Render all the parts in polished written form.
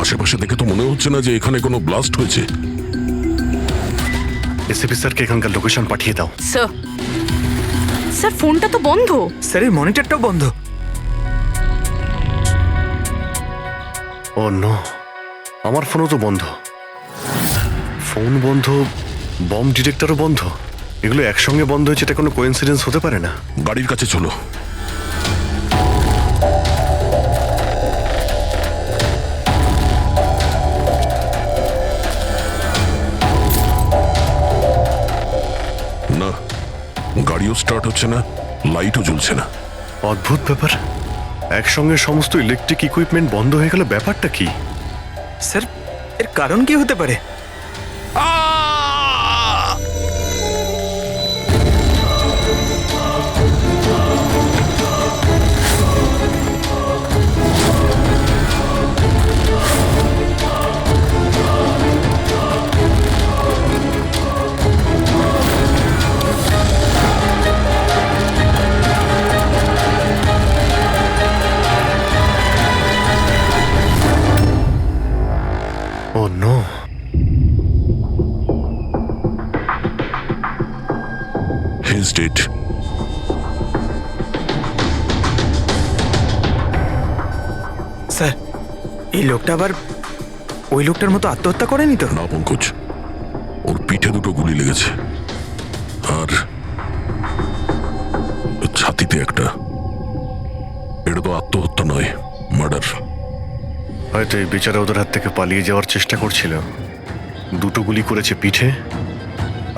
আশেপাশে দেখে তো মনে হচ্ছে না যে এখানে কোনো ব্লাস্ট হয়েছে। এসপি স্যারকে এখানকার লোকেশন পাঠিয়ে দাও। স্যার, স্যার ফোনটা তো বন্ধ। স্যারের মনিটরটাও বন্ধ। ও নো, আমার ফোনও তো বন্ধ। ফোন বন্ধ, বম ডিটেক্টরও বন্ধ। এগুলো একসঙ্গে বন্ধ হয়েছে, এটা কোনো কোইন্সিডেন্স হতে পারে না। গাড়ির কাছে চলো। না, গাড়িও স্টার্ট হচ্ছে না, লাইটও জ্বলছে না। অদ্ভুত ব্যাপার, একসঙ্গে সমস্ত ইলেকট্রিক ইকুইপমেন্ট বন্ধ হয়ে গেল, ব্যাপারটা কি? স্যার, এর কারণ কি হতে পারে? ও নো, He's dead. স্যার, এই লোকটা আবার ওই লোকটার মতো আত্মহত্যা করেনি তো? না পঙ্কজ, ওর পিঠে দুটো গুলি লেগেছে আর ছাতিতে একটা। এটা তো আত্মহত্যা নয়, মার্ডার। হয়তো এই বেচারা ওদের হাত থেকে পালিয়ে যাওয়ার চেষ্টা করছিল। দুটো গুলি করেছে পিঠে,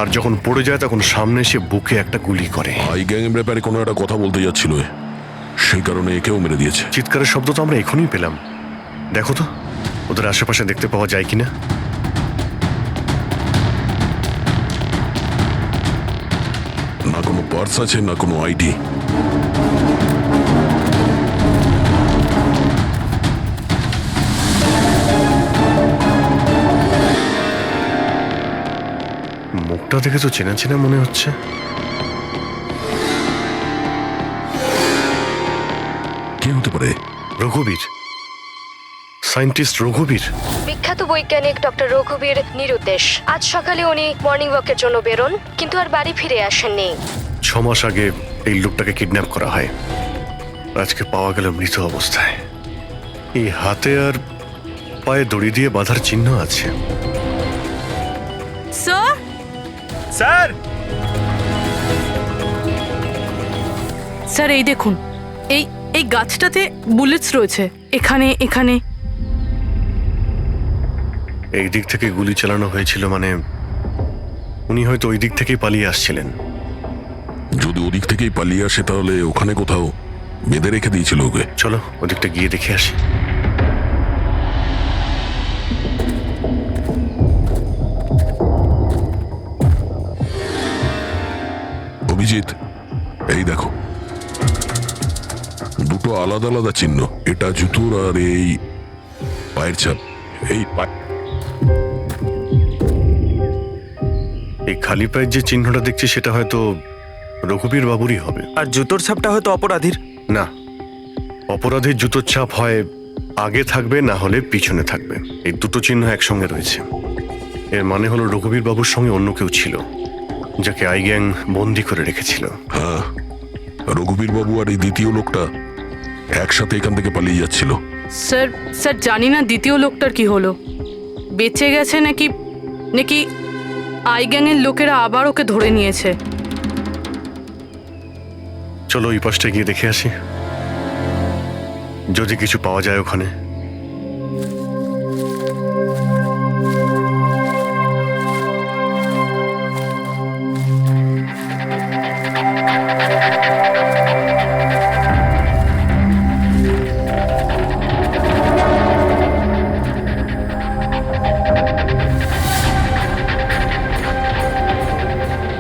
আর যখন পড়ে যায় তখন সামনে এসে বুকে একটা গুলি করে। আই গ্যাং এর ব্যাপারে কোনো একটা কথা বলতে যাচ্ছিল, সেই কারণে একেও মেরে দিয়েছে। চিৎকারের শব্দ তো আমরা এখনই পেলাম। দেখো তো ওদের আশেপাশে দেখতে পাওয়া যায় কিনা। না কোনো পার্স আছে, না কোনো আইডি। মুখটা দেখে তো চেনা চেনা মনে হচ্ছে। কে হতে পারে? রঘুবীর, সায়েন্টিস্ট রঘুবীর। বিখ্যাত বৈজ্ঞানিক ডক্টর রঘুবীর নিরুদ্দেশ। আজ সকালে উনি মর্নিং ওয়াকের জন্য বেরোন, কিন্তু আর বাড়ি ফিরে আসেননি। 6 মাস আগে এই লোকটাকে কিডন্যাপ করা হয়, আজকে পাওয়া গেল মৃত অবস্থায়। এই হাতে আর পায়ে দড়ি দিয়ে বাঁধার চিহ্ন আছে। স্যার, স্যার, স্যার এই দেখুন, এই এই গাছটাতে বুলেটস রয়েছে, এখানে এখানে। এই দিক থেকে গুলি চালানো হয়েছিল, মানে উনি হয়তো ওই দিক থেকেই পালিয়ে আসছিলেন। যদি ওদিক থেকেই পালিয়ে আসে তাহলে ওখানে কোথাও বেঁধে রেখে দিয়েছিল ওকে। চলো ওদিকটা গিয়ে দেখে আসি। অভিজিৎ, এই দেখো, দুটো আলাদা আলাদা চিহ্ন। এটা জুতোর আর এই পায়ের ছাপ। এই এই খালি পায়ের যে চিহ্নটা দেখছি সেটা হয়তো রঘুবীর বাবুরই হবে। আর জুতোর ছাপটা হয়তো অপরাধীর। না, অপরাধীর জুতোর ছাপ হয় আগে থাকবে, না হলে পিছনে থাকবে। এই দুটো চিহ্ন একসঙ্গে রয়েছে। এর মানে হলো রঘুবীর বাবুর সঙ্গে অন্য কেউ ছিল, যাকে আই গ্যাং বন্দি করে রেখেছিল। হ্যাঁ, রঘুবীর বাবু আর এই দ্বিতীয় লোকটা একসাথে এখান থেকে পালিয়ে যাচ্ছিল। স্যার, স্যার জানি না দ্বিতীয় লোকটার কি হলো, বেঁচে গেছে নাকি নাকি আই গ্যাংয়ের লোকেরা আবার ওকে ধরে নিয়েছে। চলো ওই পাশটা গিয়ে দেখে আসি, যদি কিছু পাওয়া যায় ওখানে।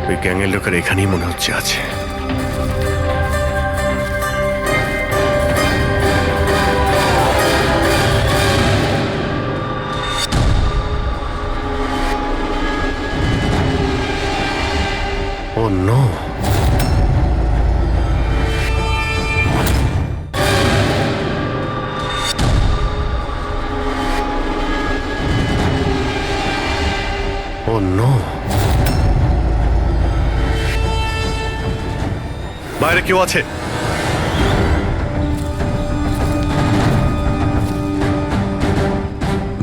ওই গ্যাংয়ের লোকের এখানেই মনে হচ্ছে আছে। Oh no! ও নো, বাইরে কেউ আছে?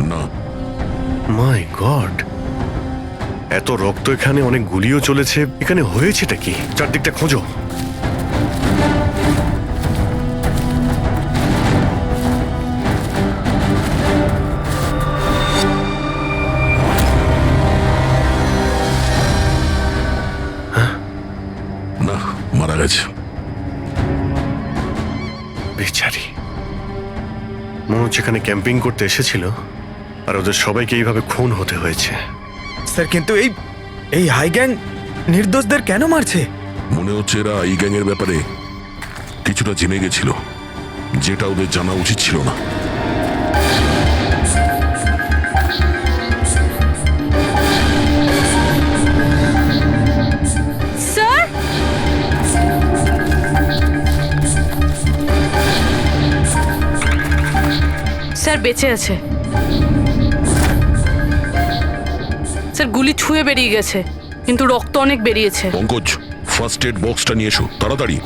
না, মাই গড, এত রক্ত এখানে, অনেক গুলিও চলেছে। এখানে হয়েছেটা কি? চারদিকটা খোঁজো। না, মারা গেছে। বেচারি, মনে হচ্ছে এখানে ক্যাম্পিং করতে এসেছিল আর ওদের সবাইকে এইভাবে খুন হতে হয়েছে। স্যার কিন্তু এই হাই গ্যাং নির্দোষদের কেন মারছে? মনে হচ্ছে এরা এই গ্যাংয়ের ব্যাপারে কিছুটা জেনে গেছিল, যেটা ওদের জানা উচিত ছিল না। স্যার, স্যার বেঁচে আছে। স্যার গুলি ছুঁয়ে বেরিয়ে গেছে, কিন্তু রক্ত অনেক বেরিয়েছে। পঙ্কজ, ফার্স্ট এড বক্সটা নিয়ে এসো তাড়াতাড়ি।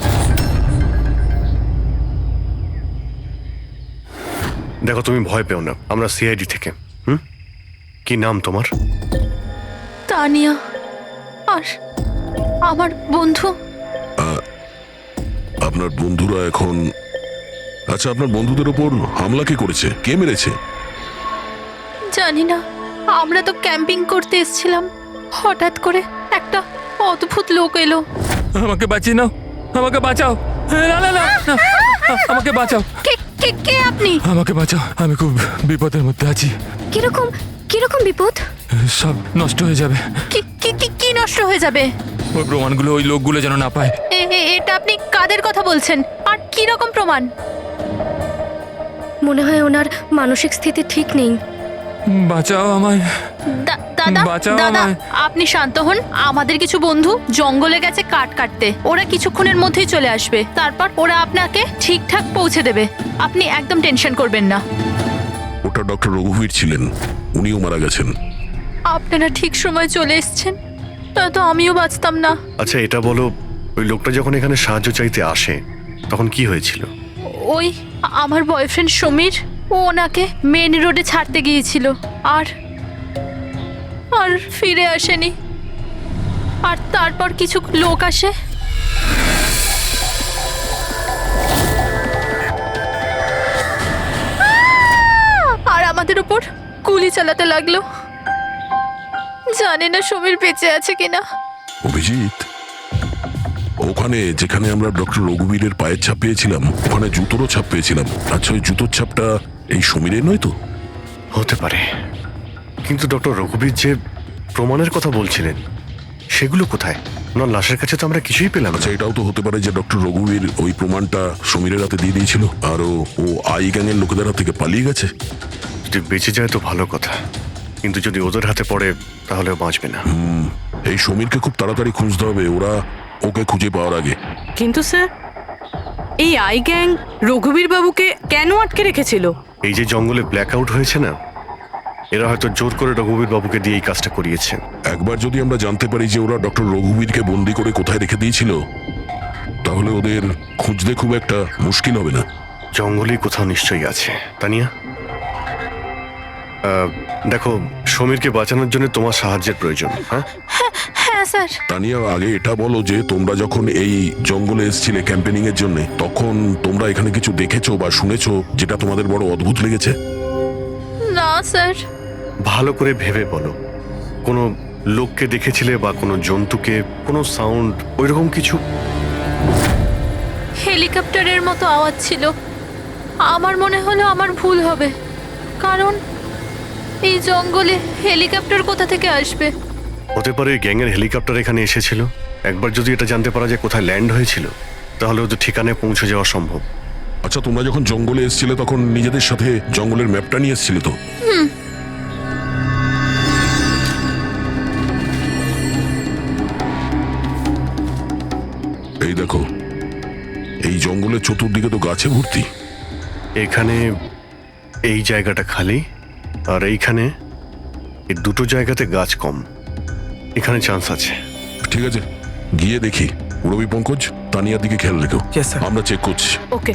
দেখো, তুমি ভয় পেও না, আমরা সিআইডি থেকে। কি নাম তোমার? তানিয়া। আর আমার বন্ধু। আপনার বন্ধুরা এখন... আচ্ছা, আপনার বন্ধুদের ওপর হামলা কে করেছে? কে মেরেছে? জানি না, আমরা তো ক্যাম্পিং করতে এসেছিলাম, হঠাৎ করে একটা অদ্ভুত লোক এলো। আমাকে বাঁচিয়ে নাও, আমাকে বাঁচাও। না না না না, আমাকে বাঁচাও। কে কে কে আপনি? আমাকে বাঁচাও, আমি খুব বিপদের মধ্যে আছি। কিরকম কিরকম বিপদ? সব নষ্ট হয়ে যাবে। কি কি কি কি নষ্ট হয়ে যাবে? ওই প্রমাণগুলো ওই লোকগুলো যেন না পায়। এটা আপনি কাদের কথা বলছেন? আর কি রকম প্রমাণ? মনে হয় ওনার মানসিক স্থিতি ঠিক নেই। বাঁচাও আমায়, দাদা বাঁচাও দাদা, আমায়। আপনি শান্ত হন। আমাদের কিছু বন্ধু জঙ্গলে গেছে কাঠ কাটতে, ওরা কিছুক্ষণের মধ্যেই চলে আসবে। তারপর ওরা আপনাকে ঠিকঠাক পৌঁছে দেবে, আপনি একদম টেনশন করবেন না। ওটা ডক্টর রঘুবীর ছিলেন, উনিও মারা গেছেন। আপনারা ঠিক সময় চলে এসেছেন, তো আমিও বাঁচতাম না। আচ্ছা, এটা বলো, ওই লোকটা যখন এখানে সাহায্য চাইতে আসে তখন কি হয়েছিল? ওই আমার বয়ফ্রেন্ড সমীর, ও ওনাকে মেন রোডে ছাড়তে গিয়েছিল, আর আর ফিরে আসেনি। আর তারপর কিছু লোক আসে, আর আমাদের উপর গুলি চালাতে লাগলো। জানি না সমীর বেঁচে আছে কিনা। অভিজিৎ, ওখানে যেখানে আমরা ডক্টর রঘুবীরের পায়ের ছাপ পেয়েছিলাম, ওখানে জুতোরও ছাপ পেয়েছিলাম। আচ্ছা, ওই জুতোর ছাপটা এই সমীরের নয় তো? হতে পারে, কিন্তু ডক্টর রঘুবীর যে প্রমাণের কথা বলছিলেন সেগুলো কোথায়? ওনার লাশের কাছে তো আমরা কিছুই পেলাম না। আচ্ছা, এটাও তো হতে পারে যে ডক্টর রঘুবীর ওই প্রমাণটা সমীরের হাতে দিয়ে দিয়েছিল, আর ও আই গ্যাংয়ের লোকেদের হাত থেকে পালিয়ে গেছে। যদি বেঁচে যায় তো ভালো কথা, কিন্তু যদি ওদের হাতে পড়ে তাহলে ও বাঁচবে না। এই সমীরকে খুব তাড়াতাড়ি খুঁজতে হবে, ওরা ওকে খুঁজে পাওয়ার আগে। কিন্তু স্যার, এই আই গ্যাং রঘুবীর বাবুকে কেন আটকে রেখেছিল? এই যে জঙ্গলে ব্ল্যাক আউট হয়েছে না, এরা হয়তো জোর করে রঘুবীর বাবুকে দিয়ে এই কাজটা করিয়েছে। একবার যদি আমরা জানতে পারি যে ওরা ডক্টর রঘুবীরকে বন্দি করে কোথায় রেখে দিয়েছিল, তাহলে ওদের খুঁজতে খুব একটা মুশকিল হবে না। জঙ্গলেই কোথাও নিশ্চয়ই আছে। তানিয়া, দেখো, সমীরকে বাঁচানোর জন্য তোমার সাহায্যের প্রয়োজন। হ্যাঁ হ্যাঁ স্যার। তানিয়া, আগে এটা বলো যে তোমরা যখন এই জঙ্গলে এসেছিলে ক্যাম্পেনিং এর জন্য, তখন তোমরা এখানে কিছু দেখেছো বা শুনেছো যেটা তোমাদের বড় অদ্ভুত লেগেছে? না স্যার। ভালো করে ভেবে বলো, কোনো লোককে দেখেছিলে বা কোনো জন্তুকে, কোনো সাউন্ড, ওইরকম কিছু? হেলিকপ্টারের মতো আওয়াজ ছিল। আমার মনে হলো আমার ভুল হবে, কারণ এই জঙ্গলে হেলিকপ্টার কোথা থেকে আসবে? হতে পারে গ্যাংয়ের হেলিকপ্টার এখানে এসেছিল। একবার যদি এটা জানতে পারা যায় কোথায় ল্যান্ড হয়েছিল, তাহলে ওদের ঠিকানায় পৌঁছে যাওয়া সম্ভব। আচ্ছা, তোমরা যখন জঙ্গলে এসেছিলে তখন নিজেদের সাথে জঙ্গলের ম্যাপটা নিয়ে এসেছিলে তো? এই দেখো, এই জঙ্গলের চতুর্দিকে তো গাছে ভর্তি। এখানে এই জায়গাটা খালি, আর এইখানে এই দুটো জায়গাতে গাছ কম। এখানে চান্স আছে। ঠিক আছে, গিয়ে দেখি। রবি পঙ্কজ, তানিয়ার দিকে খেয়াল রেখো। Yes, sir. আমরা চেক করছি। ওকে।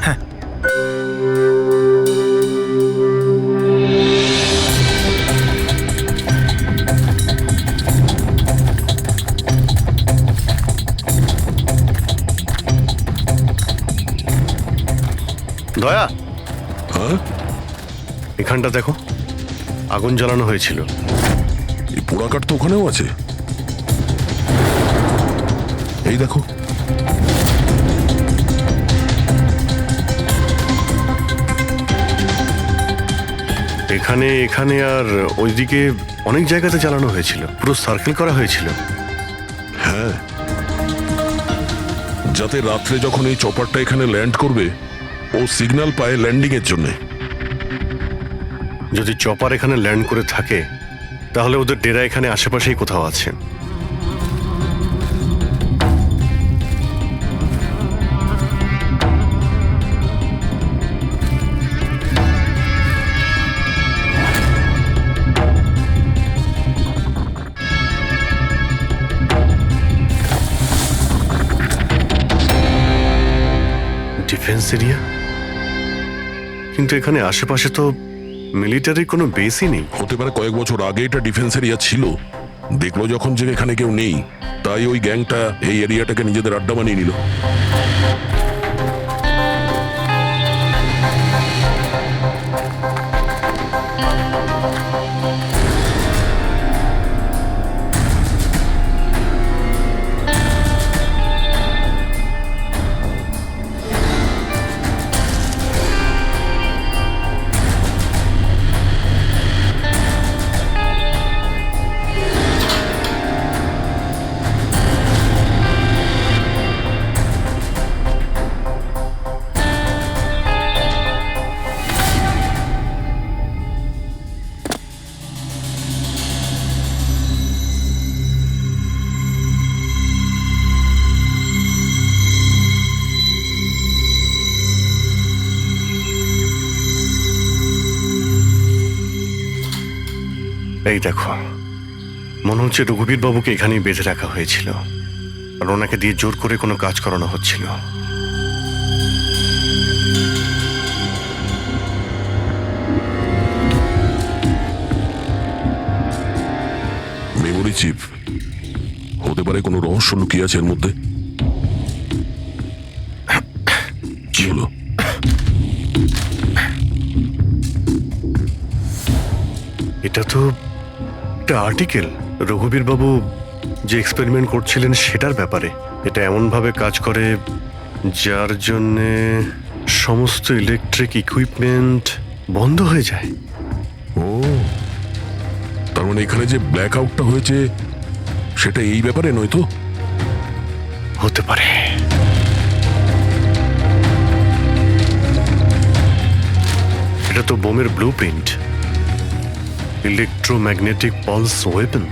দয়া, হ্যাঁ, এখানটা দেখো, আগুন জ্বালানো হয়েছিল। এই পোড়াকাঠ তো ওখানেও আছে। এই দেখো, এখানে এখানে আর ওইদিকে অনেক জায়গাতে জ্বালানো হয়েছিল, পুরো সার্কেল করা হয়েছিল। হ্যাঁ, যাতে রাত্রে যখন এই চপারটা এখানে ল্যান্ড করবে ও সিগন্যাল পায় ল্যান্ডিং এর জন্য। যদি চপার এখানে ল্যান্ড করে থাকে তাহলে ওদের ডেরা এখানে আশেপাশেই কোথাও আছে। ডিফেন্স এরিয়া, কিন্তু এখানে আশেপাশে তো মিলিটারি কোনো বেসই নেই। হতে পারে কয়েক বছর আগে এটা ডিফেন্স এরিয়া ছিল, দেখলো যখন যে এখানে কেউ নেই, তাই ওই গ্যাংটা এই এরিয়াটাকে নিজেদের আড্ডা বানিয়ে নিল। এই দেখো, মনে হচ্ছে রঘুবীর বাবুকে এখানেই বেঁধে রাখা হয়েছিল আর ওনাকে দিয়ে জোর করে কোনো কাজ করানো হচ্ছিল। মেমোরি চিপ হতে পারে, কোনো রহস্য লুকিয়ে আছে এর মধ্যে। কি হলো? এটা তো একটা আর্টিকেল, রঘুবীর বাবু যে এক্সপেরিমেন্ট করছিলেন সেটার ব্যাপারে। এটা এমনভাবে কাজ করে যার জন্যে সমস্ত ইলেকট্রিক ইকুইপমেন্ট বন্ধ হয়ে যায়। ও, তার মানে এখানে যে ব্ল্যাক আউটটা হয়েছে সেটা এই ব্যাপারে নয় তো? হতে পারে। এটা তো বোমের blueprint, electromagnetic pulse weapon.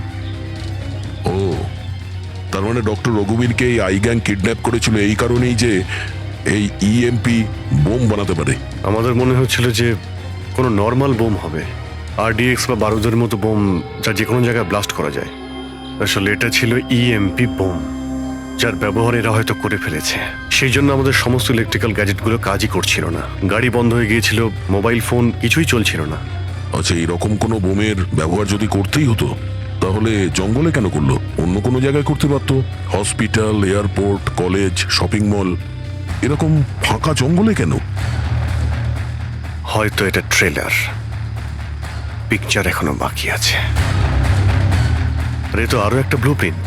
ও, তার মানে ডক্টর রঘুবীরকে এই আই গ্যাং কিডন্যাপ করেছিল এই কারণেই যে এই ইএমপি বোম বানাতে পারে। আমাদের মনে হচ্ছিল যে কোনো নর্মাল বোম হবে, আরডিএক্স বা বারুদের মতো বোম যা যে কোনো জায়গায় ব্লাস্ট করা যায়। আসলে এটা ছিল ইএমপি বোম, যার ব্যবহার এরা হয়তো করে ফেলেছে। সেই জন্য আমাদের সমস্ত ইলেকট্রিক্যাল গ্যাজেটগুলো কাজই করছিল না, গাড়ি বন্ধ হয়ে গিয়েছিল, মোবাইল ফোন কিছুই চলছিল না। আচ্ছা, এরকম কোনো বোমের ব্যবহার যদি করতেই হতো তাহলে জঙ্গলে কেন করলো? অন্য কোনো জায়গায় করতে পারতো, hospital, airport, college, shopping mall, এরকম ফাঁকা জঙ্গলে কেন? হয়তো এটা ট্রেলার, পিকচার এখনো বাকি আছে। আর এ তো আরো একটা ব্লু প্রিন্ট,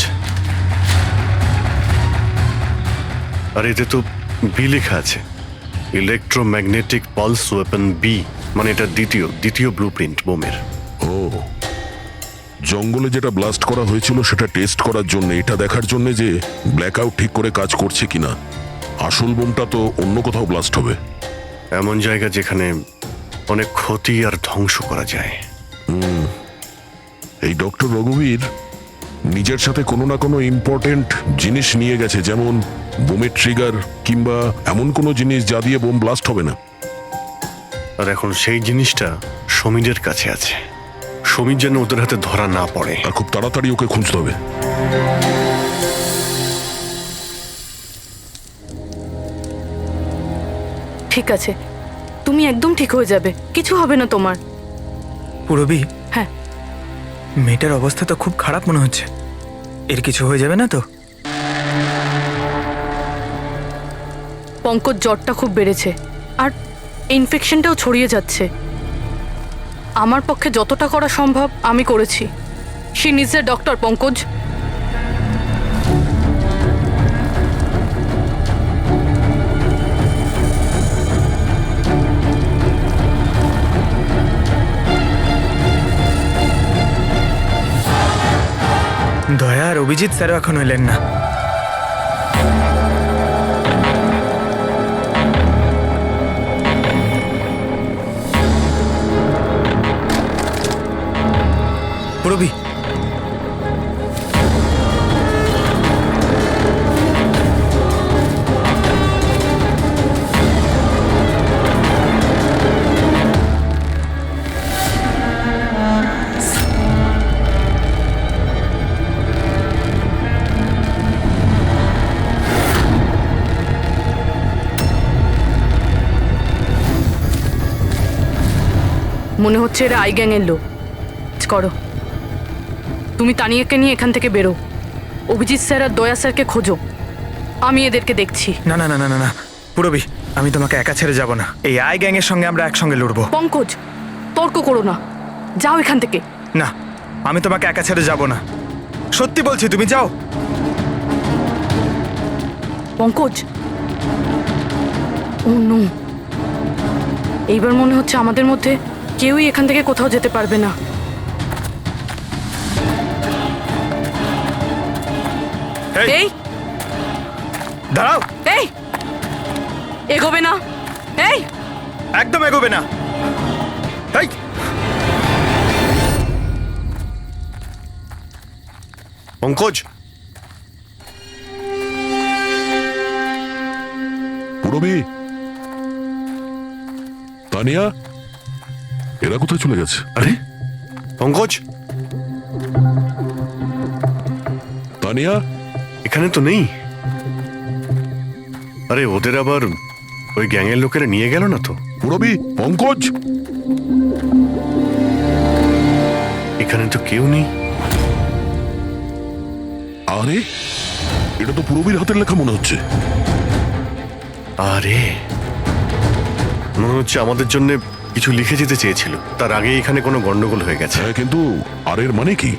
আর এতে তো বি লেখা আছে, ইলেকট্রোম্যাগনেটিক পালস ওয়েপন বি, মানে এটা দ্বিতীয় ব্লু প্রিন্ট বোমের। ও, জঙ্গলে যেটা ব্লাস্ট করা হয়েছিল সেটা টেস্ট করার জন্য, এটা দেখার জন্য যে ব্ল্যাক আউট ঠিক করে কাজ করছে কিনা। আসল বোমটা তো অন্য কোথাও ব্লাস্ট হবে। এমন জায়গা যেখানে অনেক ক্ষতি আর ধ্বংস করা যায়। এই ডক্টর রঘুবীর নিজের সাথে কোনো না কোনো ইম্পর্টেন্ট জিনিস নিয়ে গেছে, যেমন বোমের ট্রিগার কিংবা এমন কোনো জিনিস যা দিয়ে বোম ব্লাস্ট হবে না। আর এখন সেই জিনিসটা সমীরের কাছে আছে। সমীর যেন ওদের হাতে ধরা না পড়ে। আর খুব তাড়াতাড়ি ওকে খুঁজতে হবে। ঠিক আছে, তুমি একদম ঠিক হয়ে যাবে, কিছু হবে না তোমার। পুরবি, হ্যাঁ, মেয়েটার অবস্থা তো খুব খারাপ মনে হচ্ছে। এর কিছু হয়ে যাবে না তো? পঙ্কজ জ্বরটা খুব বেড়েছে আর ইনফেকশনটাও ছড়িয়ে যাচ্ছে। আমার পক্ষে যতটা করা সম্ভব আমি করেছি। She needs a doctor, Pankaj. দয়া আর অভিজিৎ স্যারও এখন এলেন না। পুরবি, মনে হচ্ছে এরা আই গ্যাংয়ের লোক। করো, তুমি তানিয়াকে নিয়ে এখান থেকে বেরো। অভিজিৎ স্যার আর দয়া স্যারকে খোঁজো, আমি এদেরকে দেখছি। না না না না না না পুরবি, আমি তোমাকে একা ছেড়ে যাব না। এই আই গ্যাং এর সঙ্গে আমরা একসঙ্গে লড়বো। পঙ্কজ, তর্ক করো না, যাও এখান থেকে। না, আমি তোমাকে একা ছেড়ে যাব না। সত্যি বলছি, তুমি যাও। পঙ্কজ, ও নো, এইবার মনে হচ্ছে আমাদের মধ্যে কেউই এখান থেকে কোথাও যেতে পারবে না। এই, এই দাঁড়াও। এই, এগোবে না। এই, একদম এগোবে না। এই, পঙ্কজ, পুরবি, তানিয়া, এরা কোথায় চলে গেছে? আরে পঙ্কজ, তানিয়া, এখানে তো নেই। আরে ওদের আবার ওই গ্যাংয়ের লোকেরা নিয়ে গেল না তো? পুরবি, পঙ্কজ, এখানে তো কেউ নেই। আরে এটা তো পুরবির হাতের লেখা মনে হচ্ছে। আরে মনে হচ্ছে আমাদের জন্য কিছু লিখে যেতে চেয়েছিল, তার আগে এখানে কোনো গন্ডগোল হয়ে গেছে। হ্যাঁ, কিন্তু আর এর মানে কি?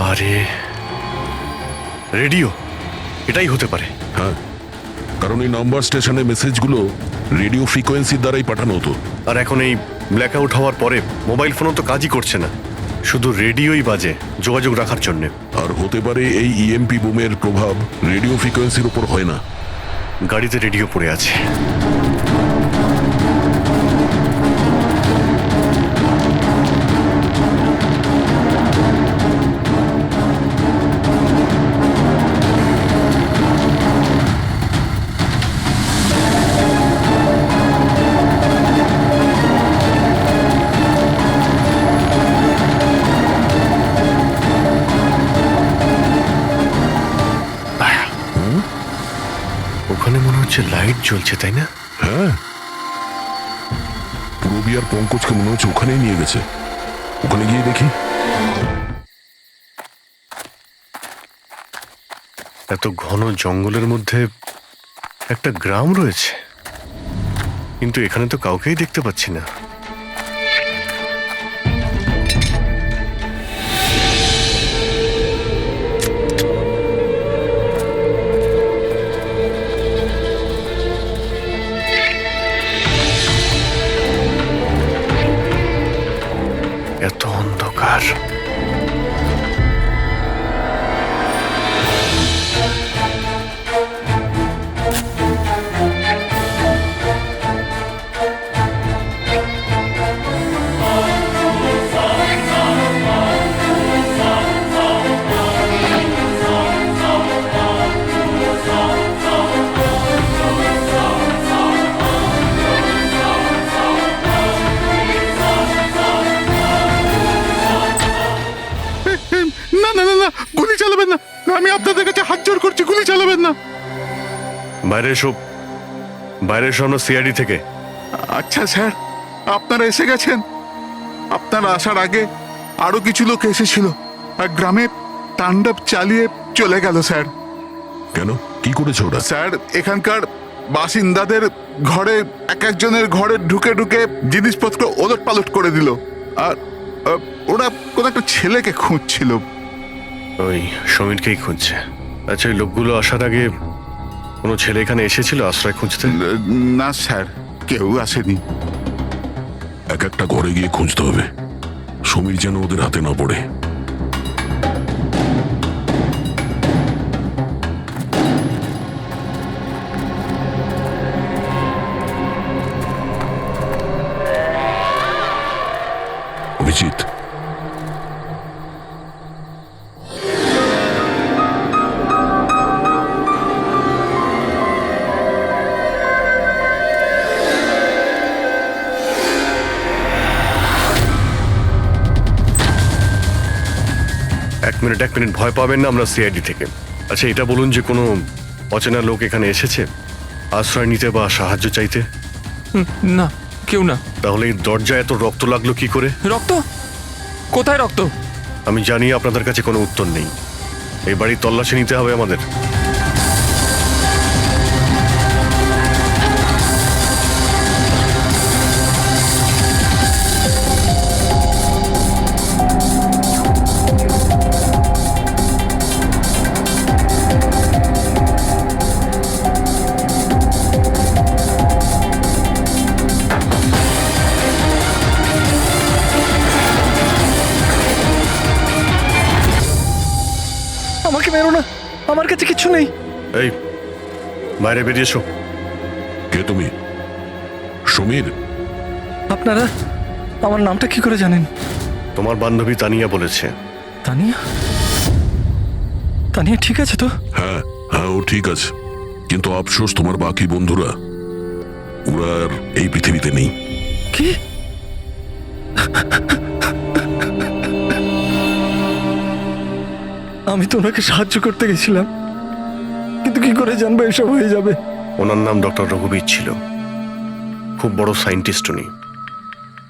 আরে রেডিও, এটাই হতে পারে। হ্যাঁ, কারণ এই নাম্বার স্টেশনে মেসেজগুলো রেডিও ফ্রিকোয়েন্সির দ্বারাই পাঠানো হতো। আর এখন এই ব্ল্যাক আউট হওয়ার পরে মোবাইল ফোনও তো কাজই করছে না, শুধু রেডিওই বাজে যোগাযোগ রাখার জন্য। আর হতে পারে এই ইএমপি বুমের প্রভাব রেডিও ফ্রিকোয়েন্সির উপর হয় না। গাড়িতে রেডিও পড়ে আছে। ওখানে মনে হচ্ছে লাইট জ্বলছে, তাই না? হ্যাঁ, পুরবি আর পঙ্কজকে মনে হচ্ছে ওখানেই নিয়ে গেছে। ওখানে গিয়ে দেখি। এত ঘন জঙ্গলের মধ্যে একটা গ্রাম রয়েছে, কিন্তু এখানে তো কাউকেই দেখতে পাচ্ছি না। এত অন্ধকার। চালাবেন না, আমি আপনাদের কাছে হাত জোড় করছি, গুলি চালাবেন না। বাইরে এসো, বাইরে এসো, আমরা সিআইডি থেকে। আচ্ছা স্যার, আপনারা এসে গেছেন। আপনারা আসার আগে আরো কিছু লোক এসেছিল আর গ্রামে তাণ্ডব চালিয়ে চলে গেল স্যার। কেন, কি করেছে ওরা? স্যার, এখানকার বাসিন্দাদের ঘরে এক একজনের ঘরে ঢুকে ঢুকে জিনিসপত্র ওলট পালট করে দিল। আর ওরা কোন একটা ছেলেকে খুঁজছিল। ওই সমীরকেই খুঁজছে। আচ্ছা, ওই লোকগুলো আসার আগে কোনো ছেলে এখানে এসেছিল আশ্রয় খুঁজতে? না স্যার, কেউ আসেনি। এক একটা ঘরে গিয়ে খুঁজতে হবে, সমীর যেন ওদের হাতে না পড়ে। অভিজিৎ, এক মিনিট ভয় পাবেন না, আমরা সিআইডি থেকে। আচ্ছা, এটা বলুন যে কোনো অচেনা লোক এখানে এসেছে আশ্রয় নিতে বা সাহায্য চাইতে? না, কেউ না। তাহলে এই দরজায় এত রক্ত লাগলো কি করে? রক্ত? কোথায় রক্ত? আমি জানি আপনাদের কাছে কোনো উত্তর নেই। এই বাড়ির তল্লাশি নিতে হবে আমাদের। আমাকে মেরো না, আমার কাছে কিছু নেই। এই, বাইরে বেরিয়ে এসো। কে তুমি? সমীর? আপনারা আমার নামটা কি করে জানেন? তোমার বান্ধবী তানিয়া বলেছে। তানিয়া? তানিয়া ঠিক আছে তো? হ্যাঁ হ্যাঁ, ও ঠিক আছে, কিন্তু আফসোস তোমার বাকি বন্ধুরা ওরা আর এই পৃথিবীতে নেই। কি? আমি তো ওনাকে সাহায্য করতে গেছিলাম, কিন্তু কি করে জানবো এসব হয়ে যাবে? ওনার নাম ডক্টর রঘুবীর ছিল, খুব বড় সায়েন্টিস্ট উনি।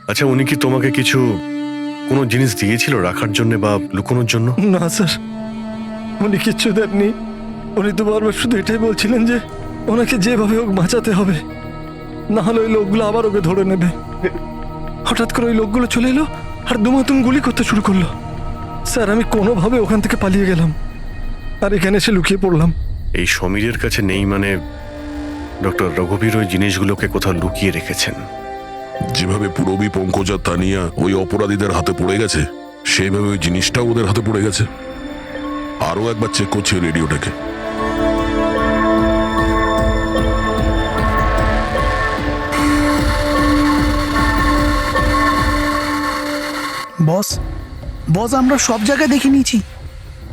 আচ্ছা, উনি কি তোমাকে কিছু কোনো জিনিস দিয়েছিল রাখার জন্য বা লুকোনোর জন্য? না স্যার, উনি কিচ্ছু দেননি। উনি তো বারবার শুধু এটাই বলছিলেন যে ওনাকে যেভাবে হোক বাঁচাতে হবে, না হলে ওই লোকগুলো আবার ওকে ধরে নেবে। হঠাৎ করে ওই লোকগুলো চলে এলো আর দুমাতুম গুলি করতে শুরু করলো। স্যার, আমি কোনোভাবে ওখান থেকে পালিয়ে গেলাম আর এখানে এসে লুকিয়ে পড়লাম। এই সমীরের কাছে নেই মানে ডক্টর রঘুবীর ওই জিনিসগুলোকে কোথাও লুকিয়ে রেখেছেন। যেভাবে পুরবী, পঙ্কজ আর তানিয়া ওই অপরাধীদের হাতে পড়ে গেছে, সেইভাবে ওই জিনিসটাও ওদের হাতে পড়ে গেছে। আরো একবার চেক করছি রেডিওটাকে। বস, আমরা সব জায়গায় দেখে নিয়েছি,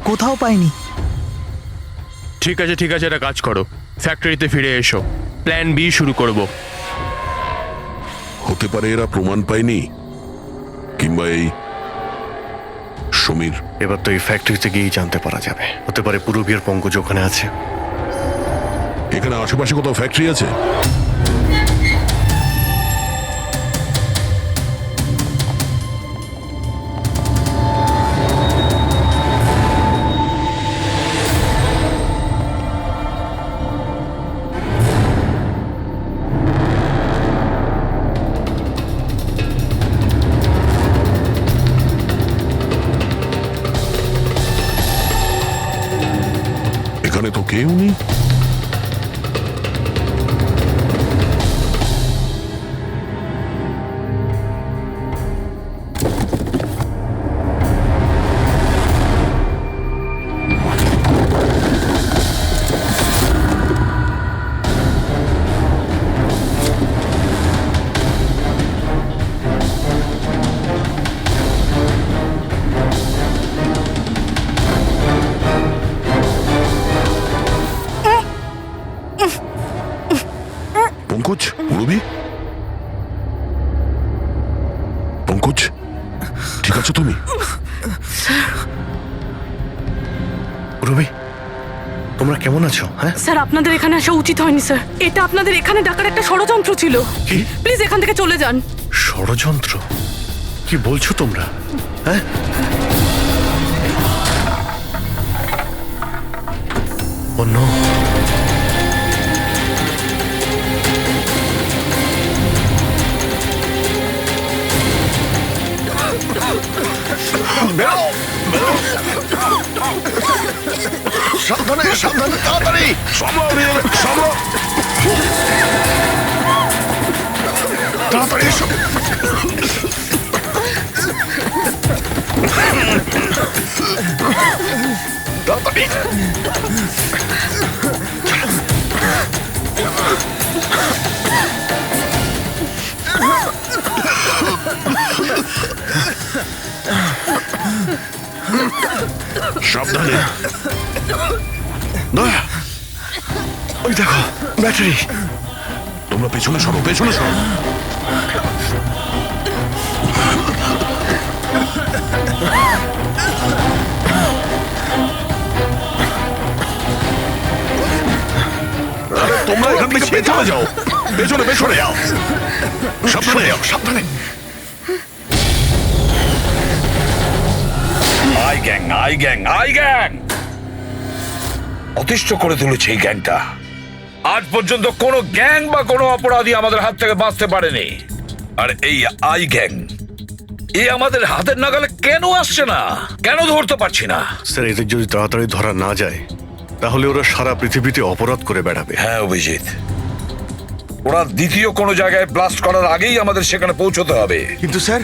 কোথাও পাইনি। ঠিক আছে, একটা কাজ করো, ফ্যাক্টরিতে ফিরে এসো, প্ল্যান বি শুরু করব। হতে পারে এরা প্রমাণ পায়নি, কিংবা এই সমীর। এবার তো এই ফ্যাক্টরিতে গিয়েই জানতে পারা যাবে। হতে পারে পুরবী আর পঙ্কজ ওখানে আছে। এখানে আশেপাশে কোথাও ফ্যাক্টরি আছে? এখানে তো কেউ নেই। পঙ্কজ, পুরবী, পঙ্কজ, ঠিক আছো তুমি? রবি, তোমরা কেমন আছো? হ্যাঁ, স্যার আপনাদের এখানে আসা উচিত হয়নি স্যার। এটা আপনাদের এখানে ডাকার একটা ষড়যন্ত্র ছিল। কি প্লিজ এখান থেকে চলে যান। ষড়যন্ত্র? কি বলছো তোমরা? হ্যাঁ, ও নো। সাবধানে সাবধানে, তাড়াতাড়ি তাড়াতাড়ি এসো। তাড়াতাড়ি সাবধানে। দয়া, ওই দেখো ব্যাটারি। তোমরা পেছনে সরো, পেছনে সরো। তোমরা এখান থেকে পেছনে যাও, পেছনে পেছনে যাও, সাবধানে যাও, সাবধানে। I gang, I gang, I gang অতিষ্ঠ করে তুলেছে এই গ্যাংটা। আজ পর্যন্ত কোনো গ্যাং বা কোনো অপরাধী আমাদের হাত থেকে বাঁচতে পারেনি। আর এই আই গ্যাং, এই আমাদের হাতের নাগালে কেন আসছে না? কেন ধরতে পারছি না? স্যার, এদের যদি তাড়াতাড়ি ধরা না যায় তাহলে ওরা সারা পৃথিবীতে অপরাধ করে বেড়াবে। হ্যাঁ অভিজিৎ, ওরা দ্বিতীয় কোনো জায়গায় ব্লাস্ট করার আগেই আমাদের সেখানে পৌঁছতে হবে। কিন্তু স্যার,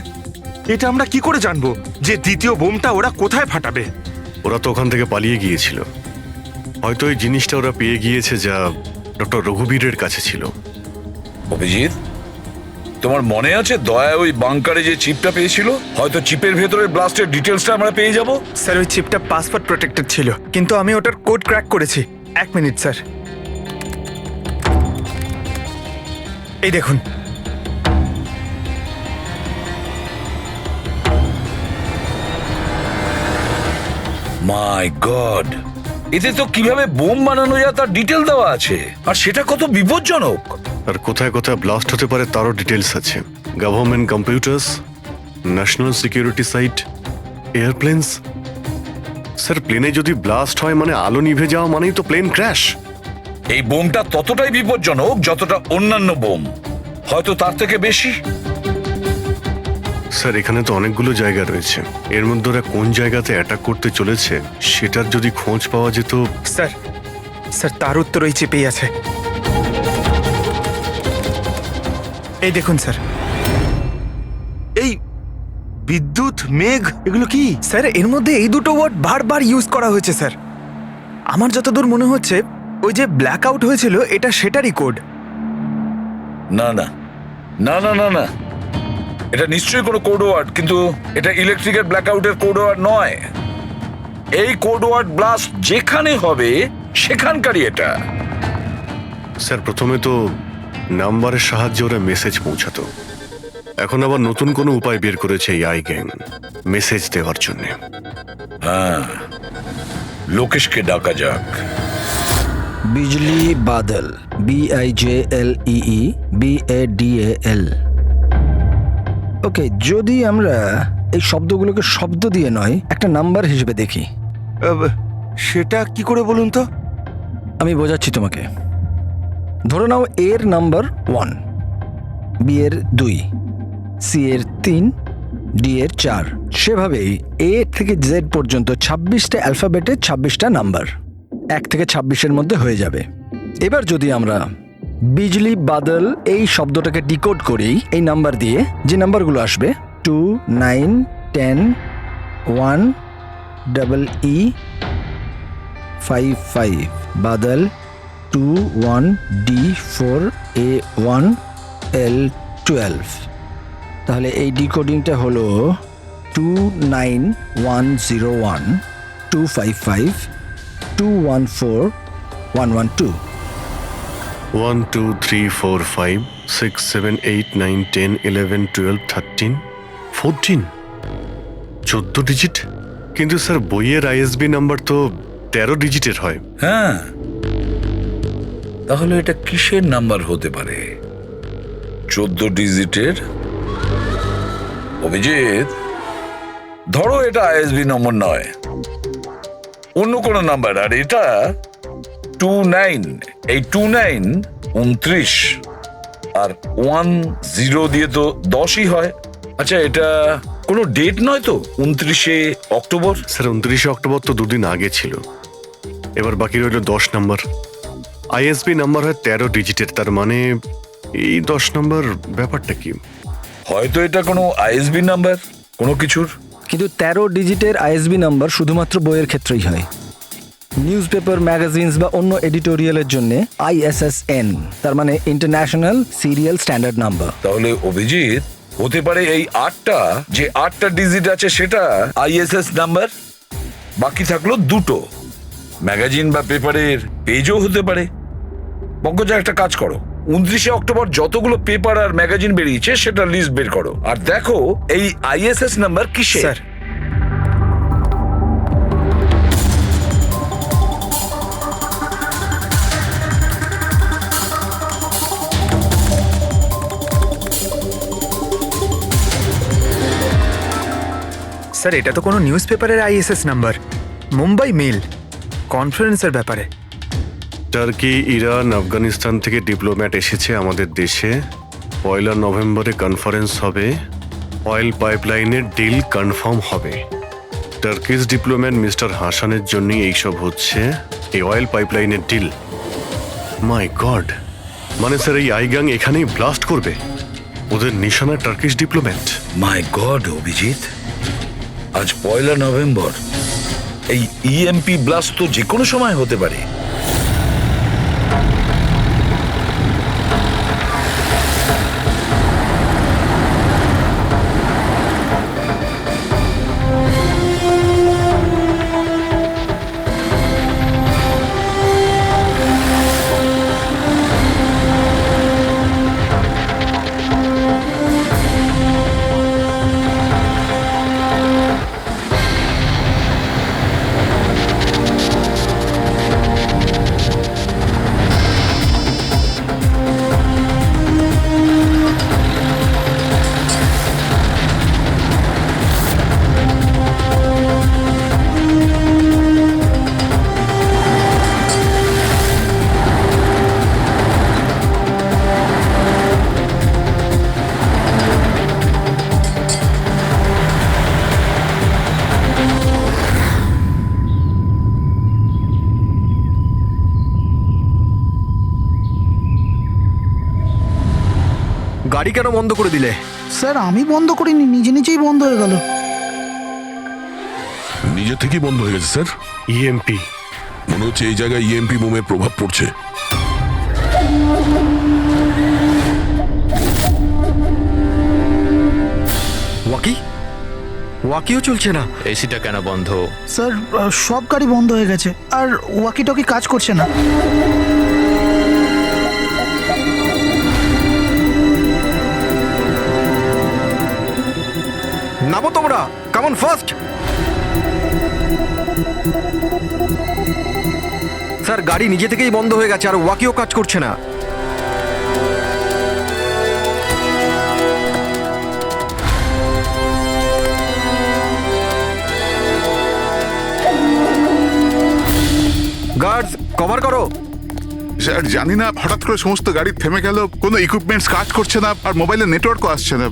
এটা আমরা কি করে জানবো যে দ্বিতীয় বোমটা ওরা কোথায় ফাটাবে? ওরা তো ওখান থেকে পালিয়ে গিয়েছিল। হয়তো এই জিনিসটা ওরা পেয়ে গিয়েছে যা ডক্টর রঘুবীরের কাছে ছিল। অভিজিৎ, তোমার মনে আছে দয়া ওই বাংকারে যে চিপটা পেয়েছিল? হয়তো চিপের ভেতরে ব্লাস্টের ডিটেলসটা আমরা পেয়ে যাব। স্যার, ওই চিপটা পাসওয়ার্ড প্রোটেক্টেড ছিল, কিন্তু আমি ওটার কোড ক্র্যাক করেছি। 1 মিনিট স্যার, এই দেখুন। মাই গড, এতে তো কিভাবে বোম বানানো যায় তার ডিটেল দেওয়া আছে, আর সেটা কত বিপজ্জনক। আর কোথায় কোথায় ব্লাস্ট হতে পারে তারও ডিটেলস আছে। Government computers, national security site, airplanes. Sir, প্লেনে যদি ব্লাস্ট হয় মানে আলো নিভে যাওয়া মানেই তো প্লেন ক্র্যাশ। এই বোমটা ততটাই বিপজ্জনক যতটা অন্যান্য বোম, হয়তো তার থেকে বেশি। স্যার, এখানে তো অনেকগুলো জায়গা রয়েছে। এর মধ্যে ওরা কোন জায়গাতে অ্যাটাক করতে চলেছে সেটার যদি খোঁজ পাওয়া যেত। স্যার, স্যার তার উত্তর ওই চিপেই আছে। এই দেখুন স্যার, এই বিদ্যুৎ, মেঘ, এগুলো কি? স্যার, এর মধ্যে এই দুটো ওয়ার্ড বারবার ইউজ করা হয়েছে স্যার। আমার যতদূর মনে হচ্ছে ওই যে ব্ল্যাক আউট হয়েছিল এটা সেটারই কোড। না না না না না না, এটা নিশ্চয়ই কোনো কোড ওয়ার্ড, কিন্তু এটা ইলেকট্রিকের ব্ল্যাকআউটের কোড ওয়ার্ড নয়। এই কোড ওয়ার্ড ব্লাস্ট যেখানে হবে সেখানকারই এটা। স্যার, প্রথমে তো নাম্বারের সাহায্যে ওরা মেসেজ পৌঁছাতো। এখন আবার নতুন কোনো উপায় বের করেছে এই আই গ্যাং মেসেজ দেওয়ার জন্য। হ্যাঁ, লোকেশকে ডাকা যাক। বিজলি বাদল, BIJLEE BADAL। ওকে, যদি আমরা এই শব্দগুলোকে শব্দ দিয়ে নয় একটা নাম্বার হিসেবে দেখি। সেটা কি করে বলুন তো? আমি বোঝাচ্ছি তোমাকে। ধরে নাও এর নাম্বার 1, বি এর 2, সি এর 3, ডি এর 4। সেভাবেই এ থেকে জেড পর্যন্ত 26টা অ্যালফাবেটের 26টা নাম্বার 1 থেকে 26-এর মধ্যে হয়ে যাবে। এবার যদি আমরা বিজলি বাদল এই শব্দটাকে ডিকোড করি এই নাম্বার দিয়ে, যে নাম্বারগুলো আসবে 2, 9, 10, 1, EE 5, 5, বাদল 2, 1, D4, A1, L12। তাহলে এই ডিকোডিংটা হলো 29101 255 214 112। 1 2 3 4 5 6 7 8 9 10 11 12 13 14 14 ডিজিট। কিন্তু স্যার, বইয়ের ISB নাম্বার তো 13 ডিজিটের হয়। হ্যাঁ, তাহলে এটা কিসের নাম্বার হতে পারে? 14 ডিজিটের? অভিজিৎ, ধরো এটা আইএসবি নম্বর নয়, অন্য কোনো নাম্বার। আর এটা 29, এই 29 29 আর 10 দিয়ে তো 10ই হয়। আচ্ছা, এটা কোনো ডেট নয় তো? 29শে অক্টোবর? স্যার 29শে অক্টোবর তো দুদিন আগে ছিল। এবার বাকি রইল 10 নম্বর। আইএসবি নাম্বার হয় 13 ডিজিটের, তার মানে এই 10 নম্বর ব্যাপারটা কি? হয়তো এটা কোনো আইএসবি নাম্বার কোনো কিছুর। কিন্তু 13 ডিজিটের আইএসবি নাম্বার শুধুমাত্র বইয়ের ক্ষেত্রেই হয়। নিউজ পেপার, ম্যাগাজিনস বা অন্য এডিটোরিয়ালের জন্য ISSN, তার মানে ইন্টারন্যাশনাল সিরিয়াল স্ট্যান্ডার্ড নাম্বার। তাহলে অভিজিৎ, হতে পারে এই 8টা ডিজিট আছে সেটা আইএসএস নাম্বার, বাকি থাকলো 2টো। ম্যাগাজিন বা পেপারের পেজও হতে পারে। পঙ্কজা, একটা কাজ করো, 29শে অক্টোবর যতগুলো পেপার আর ম্যাগাজিন বেরিয়েছে সেটা লিস্ট বের করো, আর দেখো এই আইএসএস নাম্বার কিসের। স্যার, স্যার এটা তো কোনো নিউজ পেপারের আইএসএস নাম্বার, মুম্বাই মেল, কনফারেন্সের ব্যাপারে। টার্কি, ইরান, আফগানিস্তান থেকে ডিপ্লোম্যাট এসেছে আমাদের দেশে। 1 নভেম্বরে কনফারেন্স হবে, অয়েল পাইপলাইনের ডিল কনফার্ম হবে। টার্কিশ ডিপ্লোম্যাট মিস্টার হাসানের জন্যই এইসব হচ্ছে, এই অয়েল পাইপলাইনের ডিল। মাই গড, মানে স্যার এই আইগাং এখানেই ব্লাস্ট করবে? ওদের নিশানা টার্কিশ ডিপ্লোম্যাট। মাই গড অভিজিৎ, আজ 1 নভেম্বর। এই ইএমপি ব্লাস্ট তো যে কোনো সময় হতে পারে। গাড়ি কেন বন্ধ করে দিলে? স্যার আমি বন্ধ করিনি, নিজে নিজেই বন্ধ হয়ে গেল। নিজে থেকেই বন্ধ হয়ে গেছে স্যার। ইএমপি মনে হচ্ছে এই জায়গায় ইএমপি বোমের প্রভাব পড়ছে। ওয়াকিও চলছে না। এসিটা কেন বন্ধ? স্যার সব গাড়ি বন্ধ হয়ে গেছে, আর ওয়াকি টকি কাজ করছে না। নামো তোমরা, কাম অন ফার্স্ট। স্যার গাড়ি নিজে থেকেই বন্ধ হয়ে গেছে, আর ওয়াকিও কাজ করছে না। গার্ডস কভার করো। স্যার জানি না, হঠাৎ করে সমস্ত গাড়ি থেমে গেল, কোনো ইকুইপমেন্টস কাজ করছে না, আর মোবাইলের নেটওয়ার্কও আসছে না।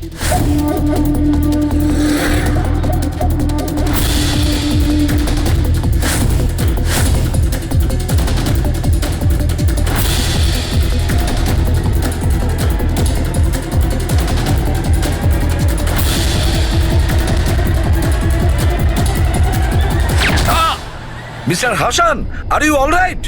Mister Hasan, are you all right?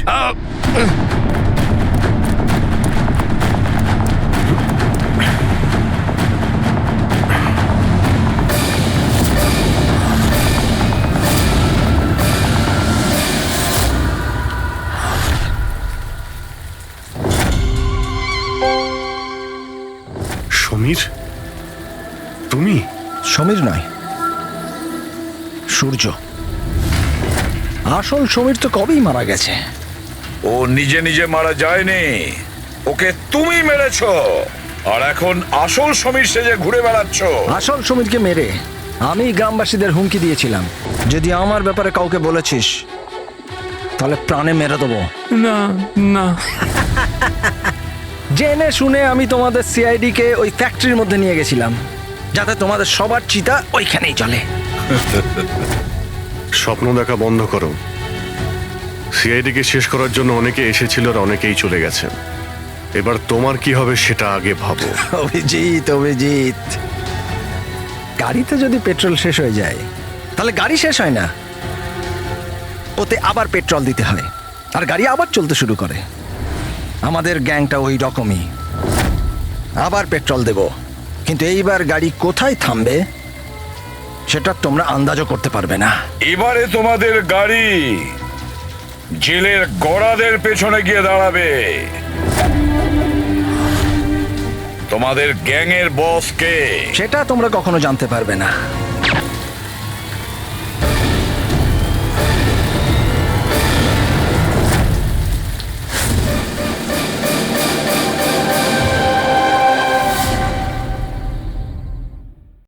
Samir, তুমি? সমীর নয়, সূর্য। আসল সমীর তো কবেই মারা গেছে। ও নিজে নিজে মারা যায়নি, ওকে তুমি মেরেছো, আর এখন আসল সমীর সেজে ঘুরে বেড়াচ্ছ। আসল সমীরকে মেরে আমি গ্রামবাসীদের হুমকি দিয়েছিলাম, যদি আমার ব্যাপারে কাউকে বলেছিস তাহলে প্রাণে মেরে দেবো। না না, জেনে শুনে আমি তোমাদের সিআইডি কে ওই ফ্যাক্টরির মধ্যে নিয়ে গেছিলাম, যাতে তোমাদের সবার চিতা ওইখানেই চলে। স্বপ্ন দেখা বন্ধ করো। সিআইডিকে শেষ করার জন্য অনেকে এসেছিল আর অনেকেই চলে গেছে। এবার তোমার কি হবে সেটা আগে ভাবো। অভিজিৎ, অভিজিৎ, গাড়িতে যদি পেট্রোল শেষ হয়ে যায় তাহলে গাড়ি শেষ হয় না, ওতে আবার পেট্রোল দিতে হয় আর গাড়ি আবার চলতে শুরু করে। আমাদের গ্যাংটা ওই রকমই, আবার পেট্রোল দেব, কিন্তু এইবার গাড়ি কোথায় থামবে সেটা তোমরা আন্দাজও করতে পারবে না। এবারে তোমাদের গাড়ি জেলের গড়াদের পেছনে গিয়ে দাঁড়াবে। তোমাদের গ্যাংয়ের বস কে সেটা তোমরা কখনো জানতে পারবে না।